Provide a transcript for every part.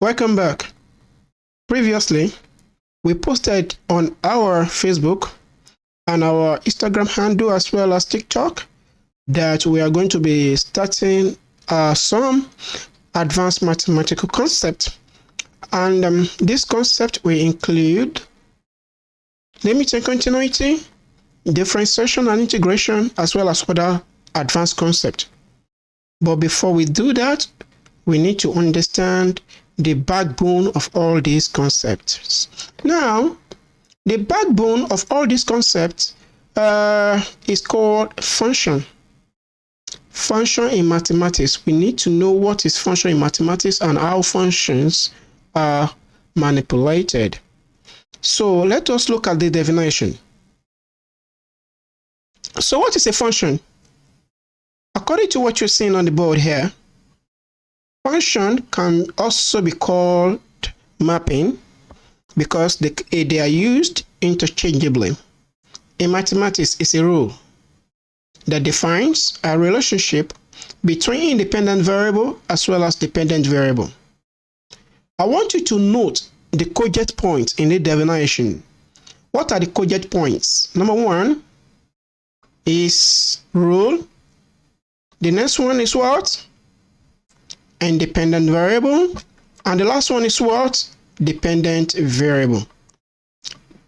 Welcome back. Previously, we posted on our Facebook and our Instagram handle as well as TikTok that we are going to be starting some advanced mathematical concept. And this concept will include limit and continuity, differentiation and integration, as well as other advanced concepts. But before we do that, we need to understand the backbone of all these concepts. Now, the backbone of all these concepts is called function. Function in mathematics. We need to know what is function in mathematics and how functions are manipulated. So let us look at the definition. So what is a function? According to what you're seeing on the board here, function can also be called mapping because they are used interchangeably. In mathematics, it's a rule that defines a relationship between independent variable as well as dependent variable. I want you to note the cogent points in the definition. What are the cogent points? Number one is rule. The next one is what? Independent variable. And the last one is what? Dependent variable.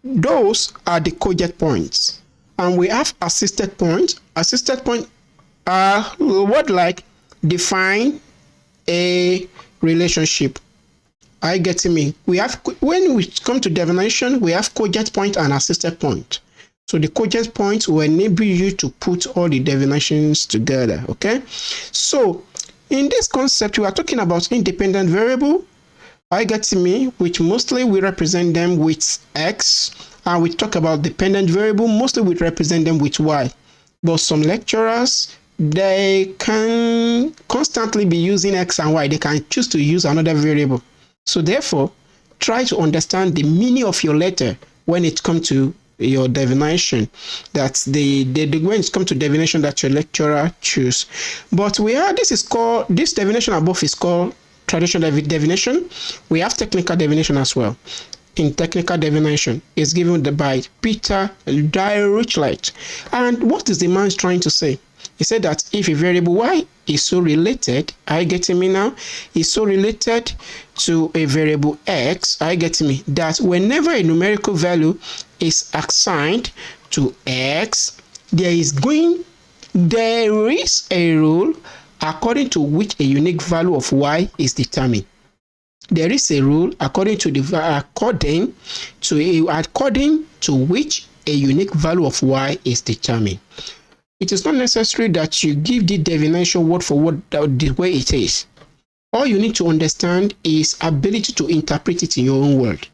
Those are the cogent points. And we have assisted points. Assisted points are what like define a relationship. Are you getting me? When we come to definition, we have cogent point and assisted point. So the cogent point will enable you to put all the definitions together. Okay. So in this concept, we are talking about independent variable. Are you getting me? Which mostly we represent them with X. And we talk about dependent variable, mostly we represent them with Y. But some lecturers, they can constantly be using X and Y. They can choose to use another variable. So therefore, try to understand the meaning of your letter when it comes to your definition. That's the when it comes to definition that your lecturer choose. But this definition above is called traditional definition. We have technical definition as well. In technical definition is given by Peter Dirichlet. And what is the man trying to say? He said that if a variable y is so related, are you getting me now? Is so related to a variable x, are you getting me? That whenever a numerical value is assigned to x, there is a rule according to which a unique value of y is determined. There is a rule according to which a unique value of y is determined. It is not necessary that you give the definition word for word the way it is. All you need to understand is ability to interpret it in your own word.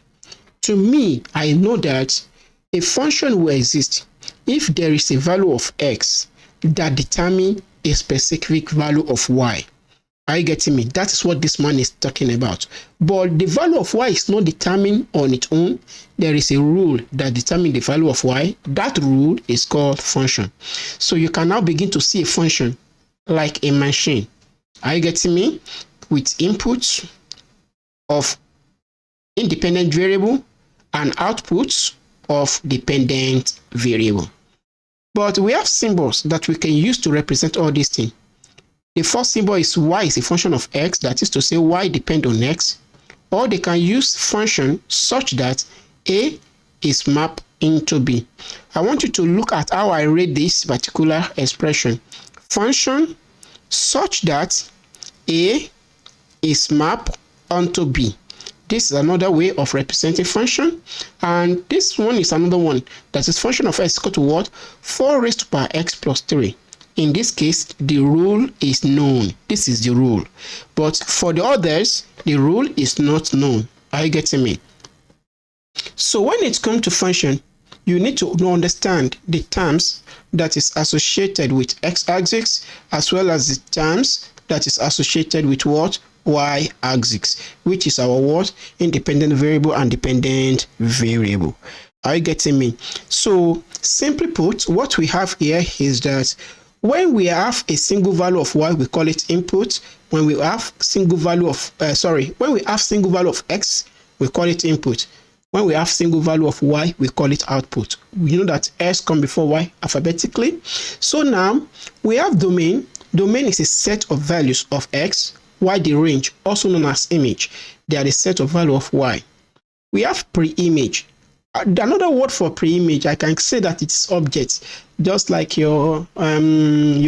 To me, I know that a function will exist if there is a value of x that determines a specific value of y. Are you getting me? That is what this man is talking about. But the value of y is not determined on its own. There is a rule that determines the value of y. That rule is called function. So you can now begin to see a function like a machine. Are you getting me? With inputs of independent variable and outputs of dependent variable. But we have symbols that we can use to represent all these things. The first symbol is y is a function of x, that is to say y depends on x. Or they can use function such that a is mapped into b. I want you to look at how I read this particular expression. Function such that a is mapped onto b. This is another way of representing function. And this one is another one. That is function of x equal to what? 4 raised to power x plus 3. In this case, the rule is known. This is the rule. But for the others, the rule is not known. Are you getting me? So when it comes to function, you need to understand the terms that is associated with x-axis as well as the terms that is associated with what? Y-axis, which is our what? Independent variable and dependent variable. Are you getting me? So simply put, what we have here is that when we have a single value of y, we call it input. When we have single value of when we have single value of x, we call it input. When we have single value of y, we call it output. You know that s come before y alphabetically. So now we have domain. Domain is a set of values of x, while the range, also known as image, they are the set of value of y. We have pre-image. Another word for pre-image, I can say that it's object, just like your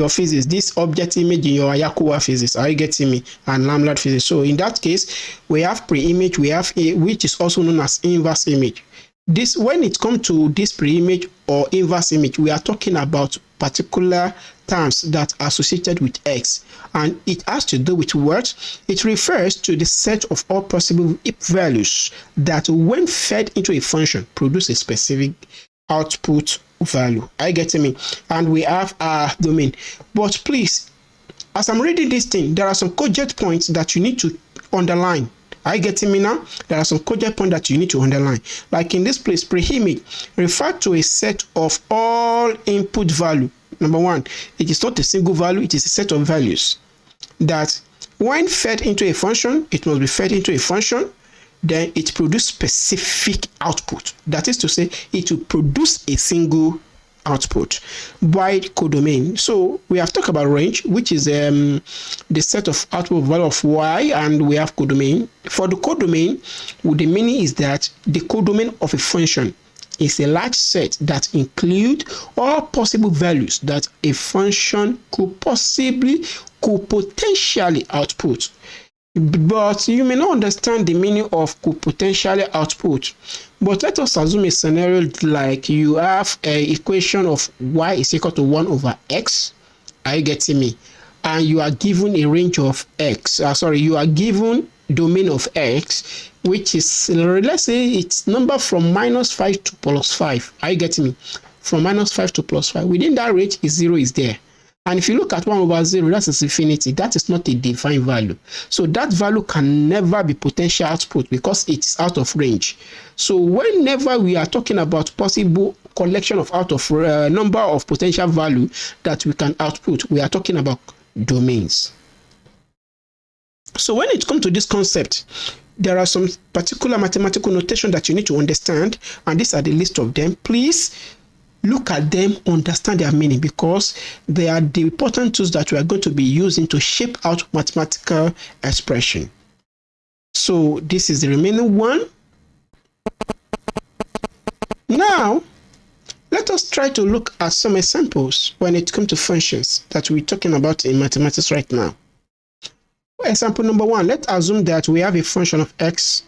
physics. This object image in your Ayakuwa physics, are you getting me? And Lamlad physics. So in that case, we have pre-image, we have a, which is also known as inverse image. This, when it comes to this pre-image or inverse image, we are talking about particular terms that are associated with x, and it has to do with what? It refers to the set of all possible values that, when fed into a function, produce a specific output value. Are you getting me? And we have our domain. But please, as I'm reading this thing, there are some cogent points that you need to underline. Are you getting me now? There are some cogent points that you need to underline. Like in this place, pre-image refer to a set of all input value. Number one, it is not a single value, it is a set of values that, when fed into a function, it must be fed into a function, then it produces specific output. That is to say, it will produce a single output by codomain. So we have talked about range, which is the set of output value of y, and we have codomain. For the codomain, the meaning is that the codomain of a function is a large set that include all possible values that a function could potentially output. But you may not understand the meaning of could potentially output. But let us assume a scenario like you have an equation of y is equal to 1 over x. Are you getting me? And you are given a range of x. You are given domain of x, which is, let's say, it's number from -5 to +5. Are you getting me? From -5 to +5. Within that range, 0 is there. And if you look at 1 over 0, that is infinity. That is not a defined value. So that value can never be potential output because it's out of range. So whenever we are talking about possible collection of number of potential value that we can output, we are talking about domains. So when it comes to this concept, there are some particular mathematical notation that you need to understand, and these are the list of them. Please look at them, understand their meaning, because they are the important tools that we are going to be using to shape out mathematical expression. So this is the remaining one. Now, let us try to look at some examples when it comes to functions that we're talking about in mathematics right now. Example number 1, let's assume that we have a function of x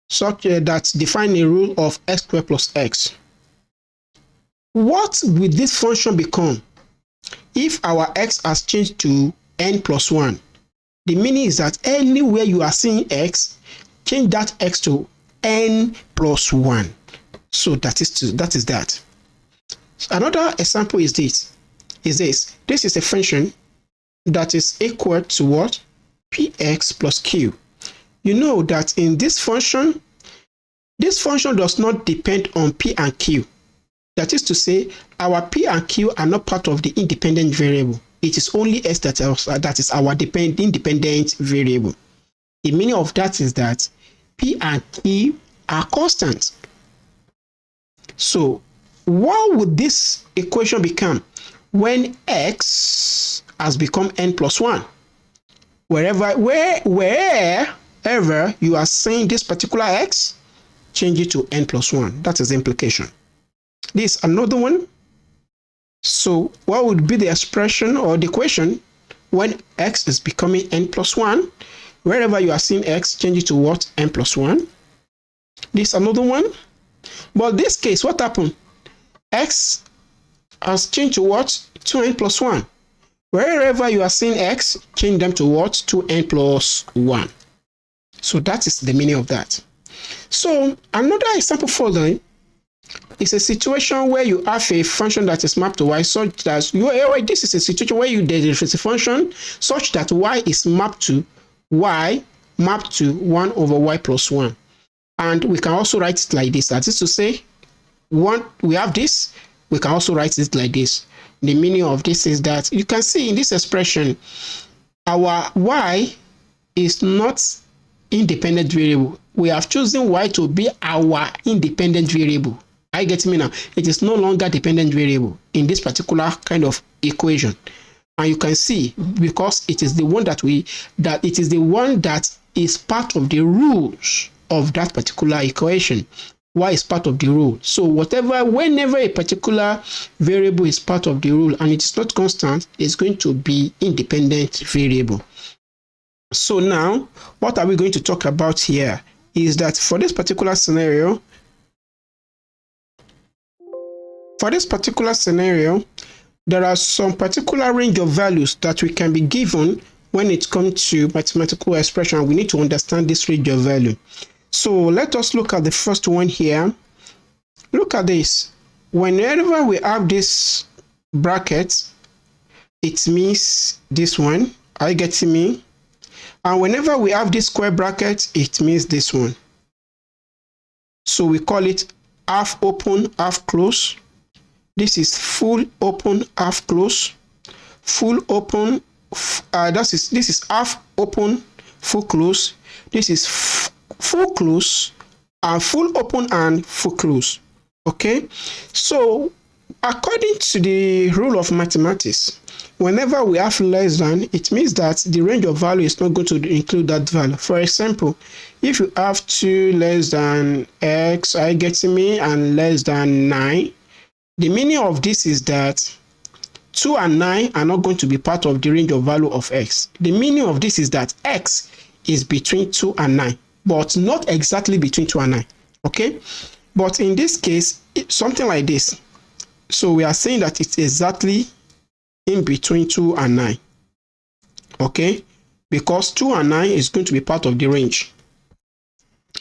such that defines a rule of x squared plus x. What will this function become if our x has changed to n plus 1? The meaning is that anywhere you are seeing x, change that x to n plus 1. So that is that. Another example is this. This is a function that is equal to what? Px plus q. You know that in this function does not depend on p and q. That is to say, our p and q are not part of the independent variable. It is only s that is our independent variable. The meaning of that is that p and q are constant. So what would this equation become when x has become n plus 1? Wherever you are saying this particular x, change it to n plus 1. That is the implication. This is another one. So what would be the expression or the equation when x is becoming n plus 1? Wherever you are seeing x, change it to what? N plus 1. This is another one. But this case, what happened? X has changed to what? To n plus 1. Wherever you are seeing x, change them to what? To n plus 1. So that is the meaning of that. So another example following is a situation where you have a function that is mapped to y such that this is a situation where there is a function such that y is mapped to 1 over y plus 1. And we can also write it like this. That is to say, we have this, we can also write it like this. The meaning of this is that you can see in this expression, our y is not independent variable. We have chosen y to be our independent variable. Are you getting me now? It is no longer dependent variable in this particular kind of equation. And you can see, because it is the one that is part of the rules of that particular equation. Y is part of the rule. So whenever a particular variable is part of the rule and it is not constant, it's going to be independent variable. So now, what are we going to talk about here is that for this particular scenario, there are some particular range of values that we can be given when it comes to mathematical expression. We need to understand this range of value. So let us look at the first one here. Look at this. Whenever we have this bracket, it means this one. Are you getting me? And whenever we have this square bracket, it means this one. So we call it half open, half close. This is full open, half close. Full open, this is half open, full close. This is full close, and full open and full close. Okay, so according to the rule of mathematics, whenever we have less than, it means that the range of value is not going to include that value. For example, if you have 2 less than x, are you getting me, and less than 9, the meaning of this is that 2 and 9 are not going to be part of the range of value of x. The meaning of this is that x is between 2 and 9, but not exactly between 2 and 9. Okay, but in this case, it's something like this. So we are saying that it's exactly in between 2 and 9. Okay, because 2 and 9 is going to be part of the range.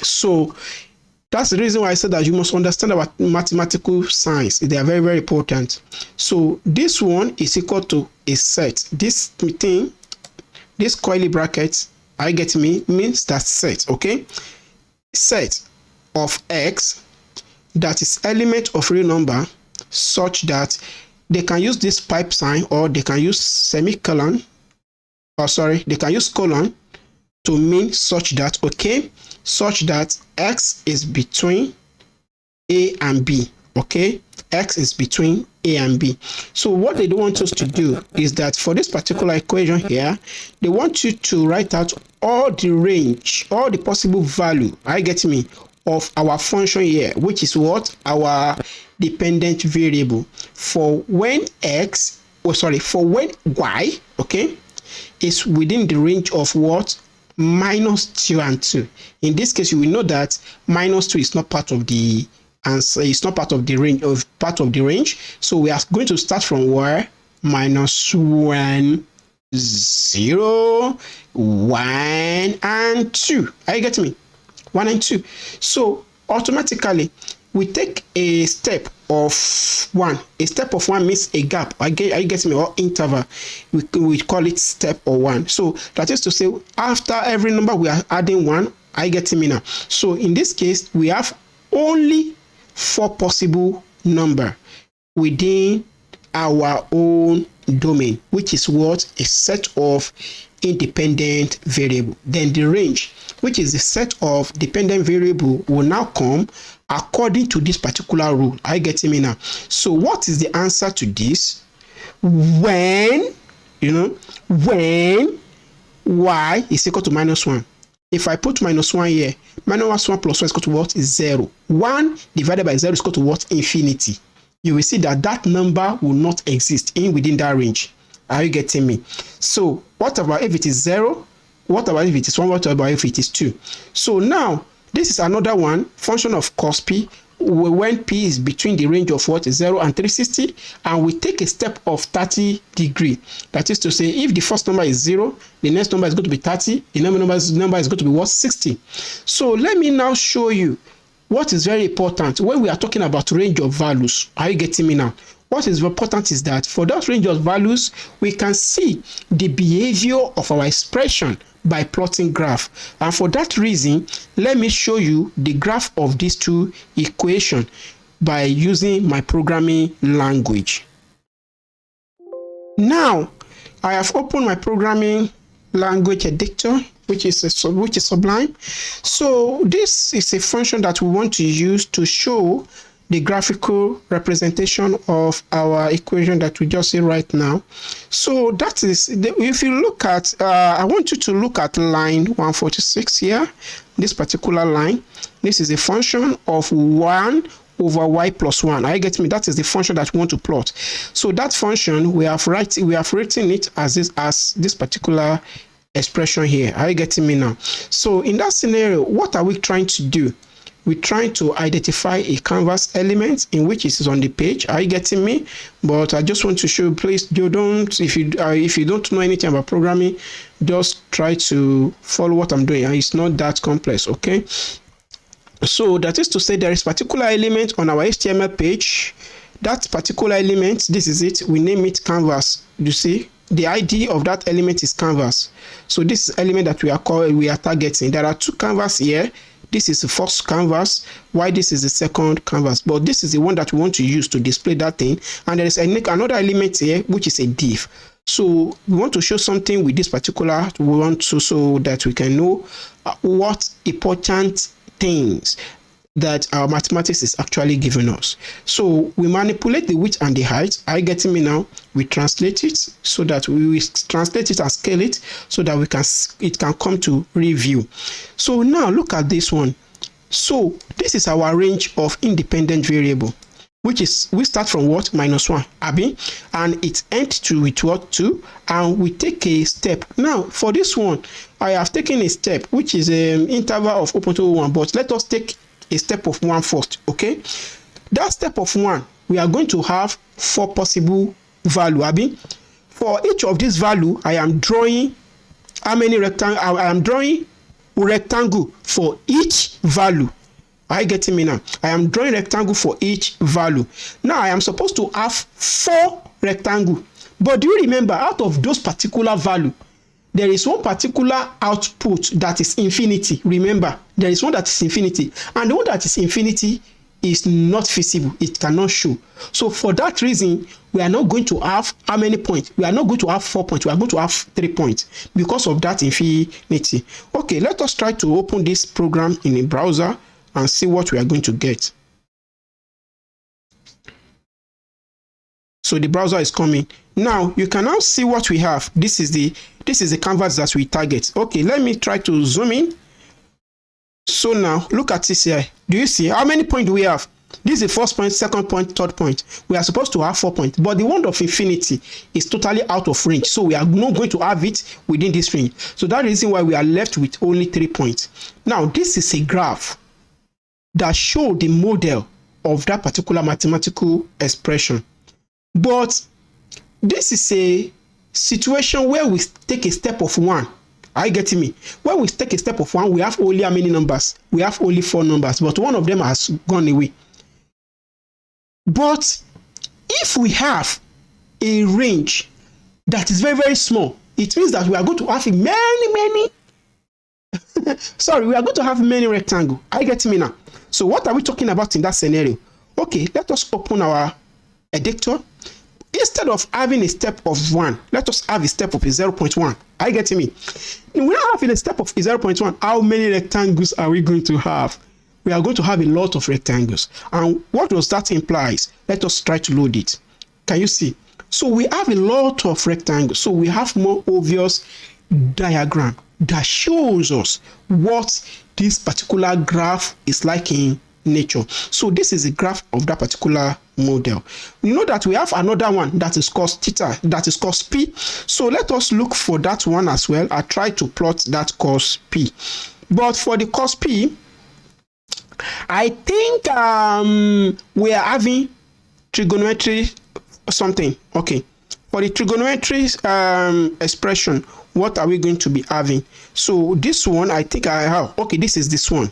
So that's the reason why I said that you must understand about mathematical signs. They are very, very important. So this one is equal to a set. This thing, this curly bracket, I get me, means that set. Okay, set of x that is element of real number such that they can use this pipe sign, or they can use semicolon, they can use colon to mean such that, okay, such that x is between a and b. Okay, x is between a and b. So what they want us to do is that for this particular equation here, they want you to write out all the range, all the possible value, I get me, of our function here, which is what? Our dependent variable. For when for when y, okay, is within the range of what? -2 and 2. In this case, you will know that -2 is not part of the answer, it's not part of the range. So we are going to start from where? -1, 0, 1, and 2. Are you getting me? 1 and 2. So automatically we take a step of 1. A step of 1 means a gap. Are you getting me? Or interval. We call it step or 1. So that is to say, after every number we are adding 1. Are you getting me now? So in this case, we have only 4 possible number within our own domain, which is what? A set of independent variable. Then the range, which is the set of dependent variable, will now come according to this particular rule. Are you getting me now? So what is the answer to this? When y is equal to -1. If I put -1 here, -1 plus 1 is equal to what? Is 0. 1 divided by 0 is equal to what? Infinity. You will see that that number will not exist within that range. Are you getting me? So what about if it is 0? What about if it is 1? What about if it is 2? So now this is another one, function of cos p, when p is between the range of what? 0 and 360, and we take a step of 30 degree. That is to say, if the first number is 0, the next number is going to be 30, the number is going to be what? 60. So let me now show you what is very important when we are talking about range of values. Are you getting me now? What is important is that for that range of values, we can see the behavior of our expression by plotting graph. And for that reason, let me show you the graph of these two equations by using my programming language. Now I have opened my programming language editor, which is Sublime. So this is a function that we want to use to show the graphical representation of our equation that we just see right now. So that is, if you look at, I want you to look at line 146 here, this particular line. This is a function of 1 over y plus 1. Are you getting me? That is the function that we want to plot. So that function, we have written it as this particular expression here. Are you getting me now? So in that scenario, what are we trying to do? We're trying to identify a canvas element in which it is on the page. Are you getting me? But I just want to show you, please, if you don't know anything about programming, just try to follow what I'm doing. It's not that complex, okay? So that is to say, there is particular element on our HTML page. That particular element, this is it. We name it canvas. You see, the ID of that element is canvas. So this element that we are targeting. There are two canvas here. This is the first canvas, while this is the second canvas. But this is the one that we want to use to display that thing. And there is another element here, which is a div. So we want to show something with this particular. We want to, so that we can know what important things that our mathematics is actually giving us. So we manipulate the width and the height. Are you getting me now? We translate it so that we translate it and scale it so that it can come to review. So now look at this one. So this is our range of independent variable, which is, we start from what? -1, Abi, and it ends to with what? 2, and we take a step. Now for this one, I have taken a step which is an interval of 0.01, but let us take a step of 1 first, okay? That step of 1, we are going to have 4 possible value, Abi. For each of these value, I am drawing how many rectangle? I am drawing rectangle for each value. Are you getting me now? I am drawing rectangle for each value. Now I am supposed to have 4 rectangle. But do you remember, out of those particular value, there is one particular output that is infinity. Remember, there is one that is infinity, and the one that is infinity is not feasible. It cannot show. So for that reason, we are not going to have how many points? We are not going to have 4 points. We are going to have 3 points because of that infinity. Okay, let us try to open this program in a browser and see what we are going to get. So the browser is coming. Now you can now see what we have. This is the canvas that we target. Okay, let me try to zoom in. So now look at this here. Do you see how many points do we have? This is the first point, second point, third point. We are supposed to have 4 points, but the one of infinity is totally out of range. So we are not going to have it within this range. So that is the reason why we are left with only 3 points. Now this is a graph that shows the model of that particular mathematical expression. But this is a situation where we take a step of 1. Are you getting me? When we take a step of 1, we have only how many numbers? We have only 4 numbers, but one of them has gone away. But if we have a range that is very, very small, it means that we are going to have many sorry, we are going to have many rectangles. Are you getting me now? So what are we talking about in that scenario? Okay, let us open our editor. Instead of having a step of 1, let us have a step of 0.1. Are you getting me? Without having a step of 0.1, how many rectangles are we going to have? We are going to have a lot of rectangles. And what does that imply? Let us try to load it. Can you see? So we have a lot of rectangles. So we have more obvious diagram that shows us what this particular graph is like in nature. So this is a graph of that particular model. You know that we have another one that is called theta, that is called P. So let us look for that one as well. I try to plot that cos P. But for the cos P, I think we are having trigonometry something. Okay, for the trigonometry expression, what are we going to be having? So this one, I think I have. Okay, this is this one.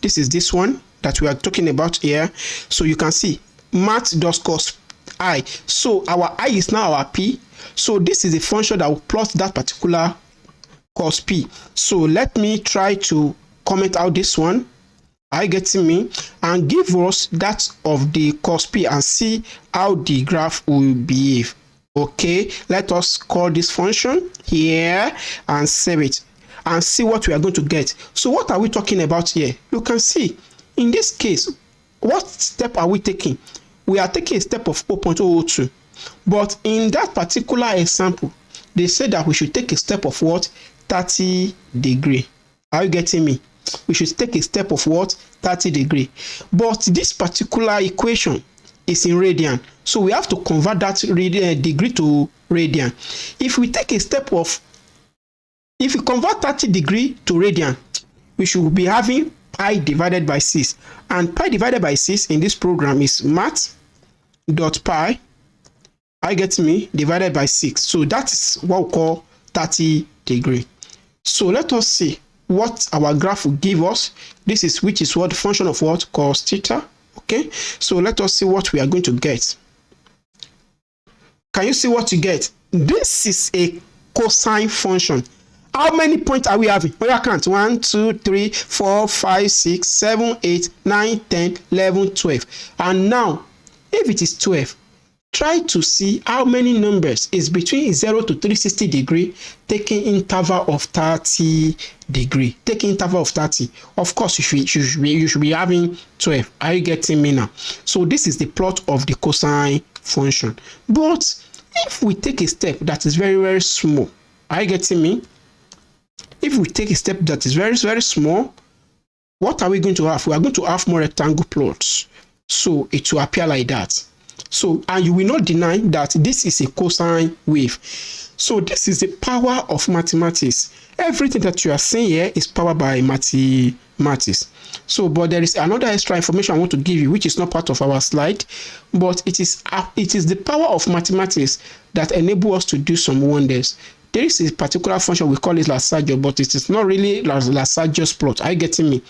This is this one that we are talking about here. So you can see math does cos I. So our I is now our P. So this is a function that will plot that particular cos P. So let me try to comment out this one. Are you getting me? And give us that of the cos P and see how the graph will behave. Okay, let us call this function here and save it and see what we are going to get. So what are we talking about here? You can see in this case, what step are we taking? We are taking a step of 0.002, but in that particular example, they said that we should take a step of what? 30 degree. Are you getting me? We should take a step of what? 30 degree. But this particular equation is in radian, so we have to convert that degree to radian. If we convert 30 degree to radian, we should be having pi divided by 6, and pi divided by 6 in this program is math.pi, I get me, divided by 6. So that is what we call 30 degree. So let us see what our graph will give us. This is which is what the function of what? Cos theta. Okay, so let us see what we are going to get. Can you see what you get? This is a cosine function. How many points are we having? Well, I count 1, 2, 3, 4, 5, 6, 7, 8, 9, 10, 11, 12. And now, if it is 12, try to see how many numbers is between 0 to 360 degree, taking interval of 30 degree. Taking interval of 30. Of course, you should be having 12. Are you getting me now? So this is the plot of the cosine function. But if we take a step that is very, very small, are you getting me? If we take a step that is very, very small, what are we going to have? We are going to have more rectangle plots. So it will appear like that. So, and you will not deny that this is a cosine wave. So this is the power of mathematics. Everything that you are seeing here is powered by mathematics. So, but there is another extra information I want to give you, which is not part of our slide, but it is the power of mathematics that enable us to do some wonders. There is a particular function, we call it Lagrange, but it is not really Lagrange's plot. Are you getting me?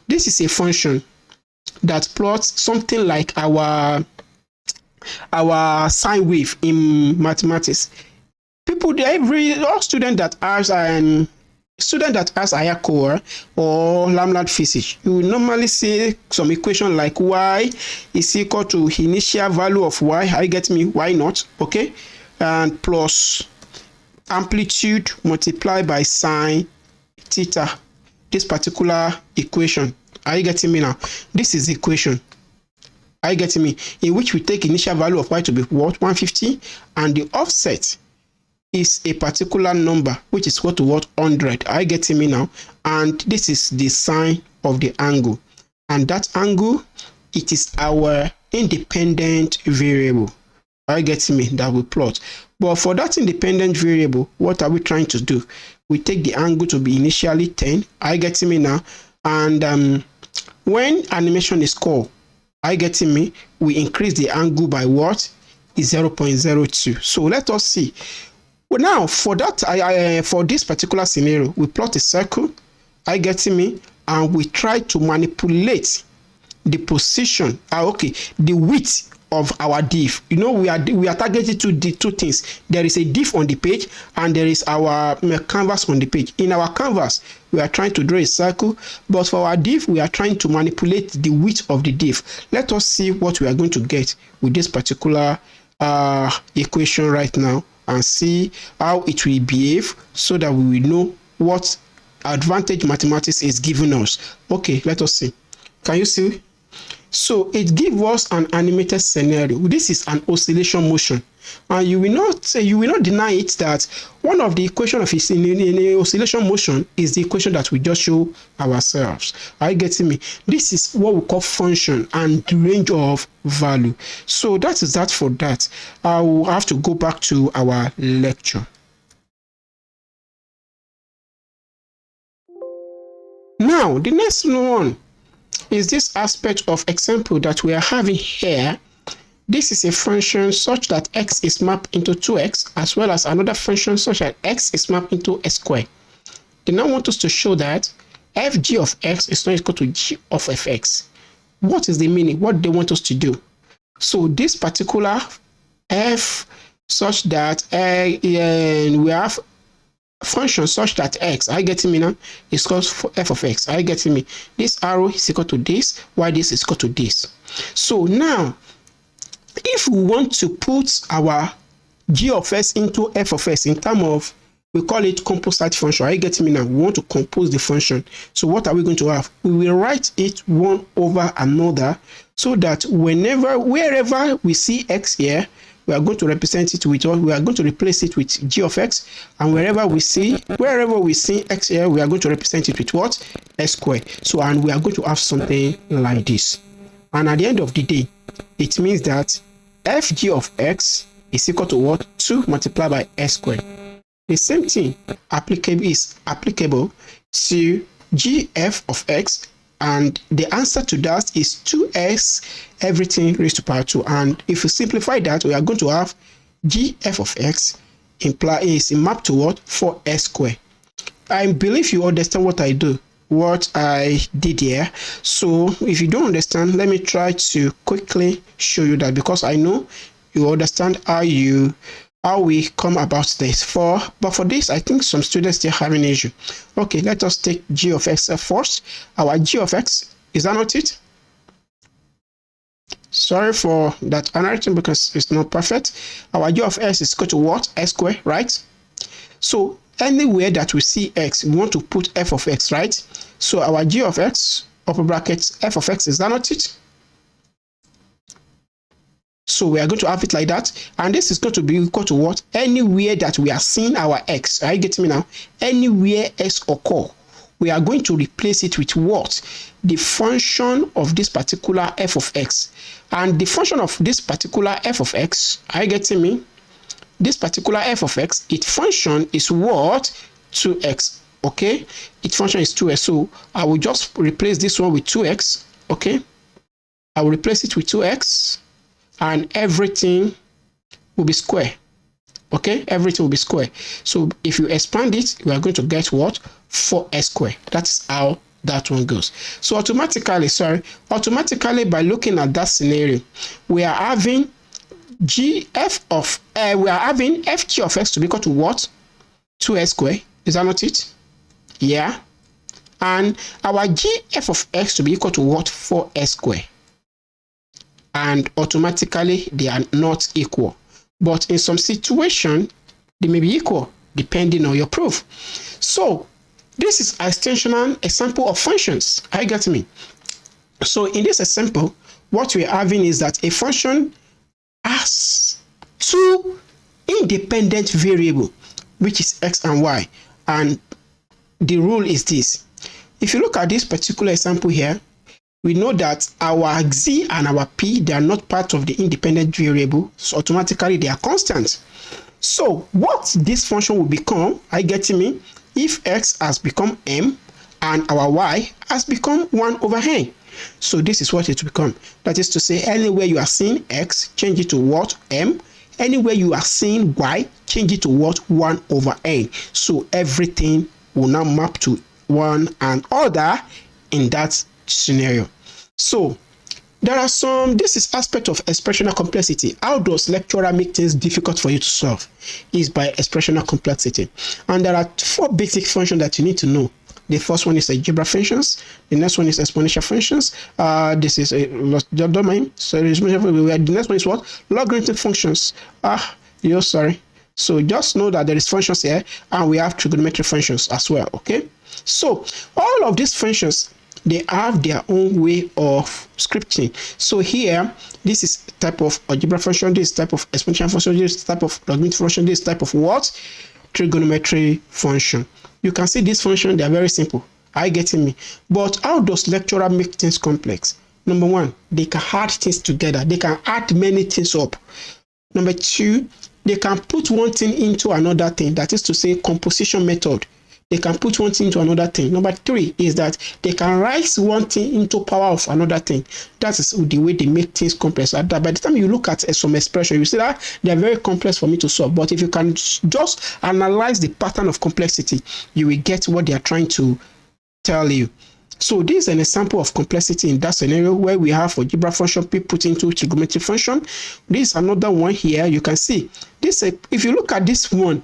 This is a function that plots something like our sine wave in mathematics. All student that has higher core or lambda physics, you will normally see some equation like y is equal to initial value of y. I get me, y naught, okay, and plus amplitude multiplied by sine theta. This particular equation, are you getting me now? This is the equation. Are you getting me? In which we take initial value of y to be what? 150, and the offset is a particular number which is equal to what? 100. Are you getting me now? And this is the sine of the angle, and that angle, it is our independent variable. Are you getting me? That we plot. But for that independent variable, what are we trying to do? We take the angle to be initially 10. Are you getting me now? And when animation is called, are you getting me? We increase the angle by what? Is 0.02. So let us see. Well, now for that, for this particular scenario, we plot a circle. Are you getting me? And we try to manipulate the position. The width of our div. You know, we are targeted to the two things. There is a div on the page, and there is our canvas on the page. In our canvas, we are trying to draw a circle, but for our div, we are trying to manipulate the width of the div. Let us see what we are going to get with this particular equation right now, and see how it will behave, so that we will know what advantage mathematics is giving us. Okay, let us see. Can you see? So it gives us an animated scenario. This is an oscillation motion, and you will not deny it that one of the equations of in oscillation motion is the equation that we just show ourselves. Are you getting me? This is what we call function and range of value. So that is that for that. I will have to go back to our lecture. Now the next one is this aspect of example that we are having here. This is a function such that x is mapped into 2x, as well as another function such that x is mapped into a square. They now want us to show that fg of x is not equal to g of fx. What is the meaning? What they want us to do? So this particular f such that we have function such that x, are you getting me now, is called f of x. Are you getting me? This arrow is equal to this, while this is equal to this. So now, if we want to put our g of x into f of x in terms of, we call it composite function. Are you getting me now? We want to compose the function. So what are we going to have? We will write it one over another so that wherever we see x here, we are going to represent it with what? We are going to replace it with g of x, and wherever we see x here, we are going to represent it with what? S squared. So, and we are going to have something like this. And at the end of the day, it means that fg of x is equal to what? 2 multiplied by s squared. The same thing is applicable to gf of x, and the answer to that is 2x everything raised to power 2. And if we simplify that, we are going to have gf of x is mapped to what? 4s squared. I believe you understand what I did here. So if you don't understand, let me try to quickly show you that, because I know you understand how we come about this. But for this, I think some students still have an issue. Okay, let us take g of x first. Our g of x, is that not it? Sorry for that handwriting because it's not perfect. Our g of x is equal to what? S squared, right? So anywhere that we see x, we want to put f of x, right? So our g of x, upper brackets, f of x, is that not it? So we are going to have it like that, and this is going to be equal to what? Anywhere that we are seeing our x. Are you getting me now? Anywhere x occur, we are going to replace it with what? The function of this particular f of x. And the function of this particular f of x, are you getting me? This particular f of x, its function is what? 2x. Okay, its function is 2x. So I will just replace this one with 2x. Okay, I will replace it with 2x, and everything will be square. Okay, everything will be square. So if you expand it, you are going to get what? 4s squared. That's how that one goes. So automatically by looking at that scenario, we are having fg of x to be equal to what? 2s squared. Is that not it? Yeah. And our gf of x to be equal to what? 4s squared. And automatically they are not equal. But in some situation, they may be equal depending on your proof. So this is an extensional example of functions. Are you getting me? So in this example, what we are having is that a function has two independent variables, which is x and y. And the rule is this. If you look at this particular example here, we know that our z and our p, they are not part of the independent variable, so automatically they are constant. So what this function will become, are you getting me? If x has become m and our y has become 1 over n. So this is what it will become. That is to say, anywhere you are seeing x, change it to what? M. Anywhere you are seeing y, change it to what? 1 over n. So everything will now map to one and other in that scenario. So there are this is aspect of expressional complexity. How does lecturer make things difficult for you to solve? Is by expressional complexity. And there are 4 basic functions that you need to know. The first one is algebra functions. The next one is exponential functions. This is a domain. So the next one is what? Logarithmic functions. Sorry. So just know that there is functions here, and we have trigonometric functions as well. Okay. So all of these functions, they have their own way of scripting. So here, this is type of algebra function, this type of exponential function, this type of logarithmic function, this type of what? Trigonometry function. You can see this function, they are very simple. Are you getting me? But how does lecturer make things complex? Number 1, they can add things together. They can add many things up. Number 2, they can put one thing into another thing. That is to say, composition method. They can put one thing into another thing. Number 3 is that they can rise one thing into power of another thing. That is the way they make things complex. By the time you look at some expression, you see that they are very complex for me to solve. But if you can just analyze the pattern of complexity, you will get what they are trying to tell you. So this is an example of complexity in that scenario where we have algebra function p put into trigonometric function. This is another one here. You can see this. If you look at this one,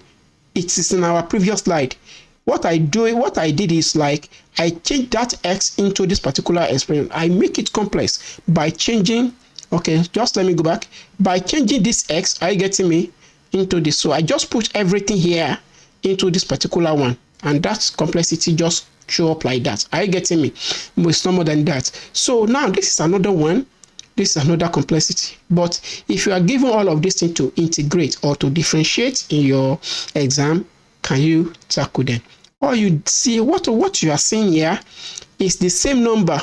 it is in our previous slide. What I did is like I change that x into this particular expression. I make it complex by changing. Okay, just let me go back. By changing this x, are you getting me? into this. So I just put everything here into this particular one, and that complexity just show up like that. Are you getting me? It's no more than that. So now this is another one. This is another complexity. But if you are given all of these things to integrate or to differentiate in your exam, can you tackle them? Or you see what you are seeing here is the same number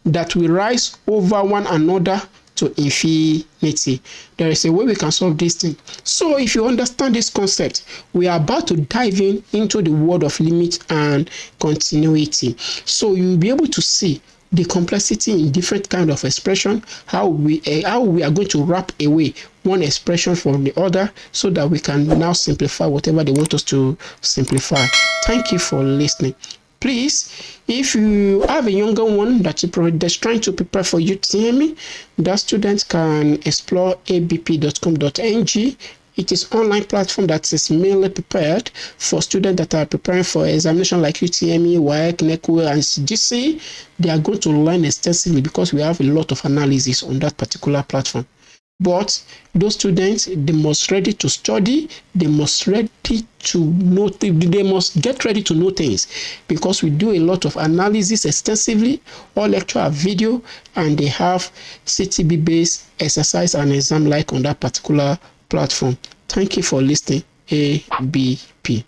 that will rise over one another to infinity. There is a way we can solve this thing. So if you understand this concept, we are about to dive into the world of limit and continuity. So you'll be able to see the complexity in different kind of expression, how we are going to wrap away one expression from the other so that we can now simplify whatever they want us to simplify. Thank you for listening. Please, if you have a younger one that's trying to prepare for UTME, that student can explore abp.com.ng. It is an online platform that is mainly prepared for students that are preparing for examination like UTME, WAEC, NECO, and GC. They are going to learn extensively because we have a lot of analysis on that particular platform. But those students, they must ready to study, they must ready to know, they must get ready to know things, because we do a lot of analysis extensively. All lecture are video, and they have CTB based exercise and exam like on that particular platform. Thank you for listening. ABP.